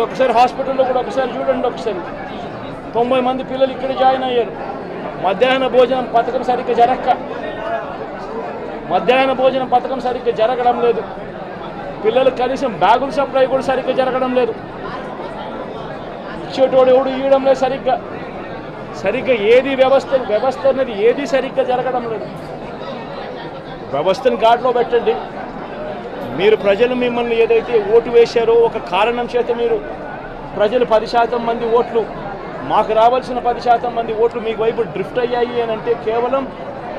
ఒకసారి హాస్పిటల్లో కూడా ఒకసారి చూడండి. ఒకసారి 90 మంది పిల్లలు ఇక్కడ జాయిన్ అయ్యారు. మధ్యాహ్న భోజనం పథకం సరిగ్గా జరగడం లేదు. పిల్లలకు కనీసం బ్యాగుల సప్లై కూడా సరిగ్గా జరగడం లేదు. ఇచ్చేటోడు ఎవడు ఇవ్వడం లేదు సరిగ్గా ఏది వ్యవస్థ అనేది ఏది సరిగ్గా జరగడం లేదు. వ్యవస్థను గాడిలో పెట్టండి. మీరు ప్రజలు మిమ్మల్ని ఏదైతే ఓటు వేశారో ఒక కారణం చేత మీరు ప్రజలు 10% మంది ఓట్లు, మాకు రావాల్సిన 10% మంది ఓట్లు మీకు వైపు డ్రిఫ్ట్ అయ్యాయి అని అంటే కేవలం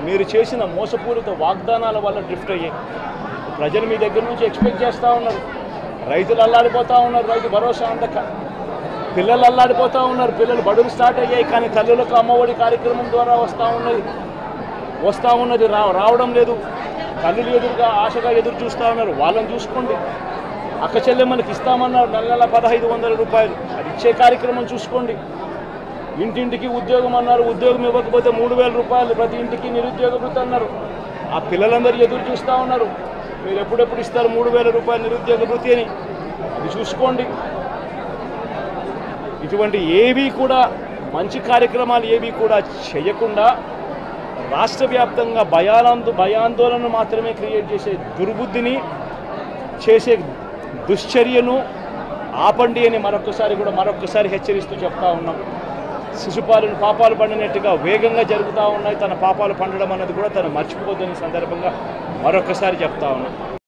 మీరు చేసిన మోసపూరిత వాగ్దానాల వల్ల డ్రిఫ్ట్ అయ్యాయి. ప్రజలు మీ దగ్గర నుంచి ఎక్స్పెక్ట్ చేస్తూ ఉన్నారు. రైతులు అల్లాడిపోతూ ఉన్నారు, రైతు భరోసా అందక. పిల్లలు అల్లాడిపోతూ ఉన్నారు, పిల్లలు బడులు స్టార్ట్ అయ్యాయి కానీ తల్లులకు అమ్మఒడి కార్యక్రమం ద్వారా వస్తూ ఉన్నది రావడం లేదు. తల్లులు ఎదురుగా ఆశగా ఎదురు చూస్తూ ఉన్నారు. వాళ్ళని చూసుకోండి. అక్క చెల్లెమ్మలకి ఇస్తామన్నారు నెల 1500 రూపాయలు, అది ఇచ్చే కార్యక్రమం చూసుకోండి. ఇంటింటికి ఉద్యోగం అన్నారు, ఉద్యోగం ఇవ్వకపోతే 3000 రూపాయలు ప్రతి ఇంటికి నిరుద్యోగ వృత్తి అన్నారు. ఆ పిల్లలందరూ ఎదురు చూస్తూ ఉన్నారు, మీరు ఎప్పుడెప్పుడు ఇస్తారు 3000 రూపాయలు నిరుద్యోగ వృత్తి అని. అది చూసుకోండి. ఇటువంటి ఏవి కూడా మంచి కార్యక్రమాలు ఏవి కూడా చేయకుండా రాష్ట్ర వ్యాప్తంగా భయాందోళన మాత్రమే క్రియేట్ చేసే దుర్బుద్ధిని చేసే దుశ్చర్యను ఆపండి అని మరొకసారి హెచ్చరిస్తూ చెప్తా ఉన్నాం. శిశుపాలను పాపాలు పండినట్టుగా వేగంగా జరుగుతూ ఉన్నాయి. తన పాపాలు పండడం అన్నది కూడా తను మర్చిపోద్దని సందర్భంగా మరొకసారి చెప్తా ఉన్నాం.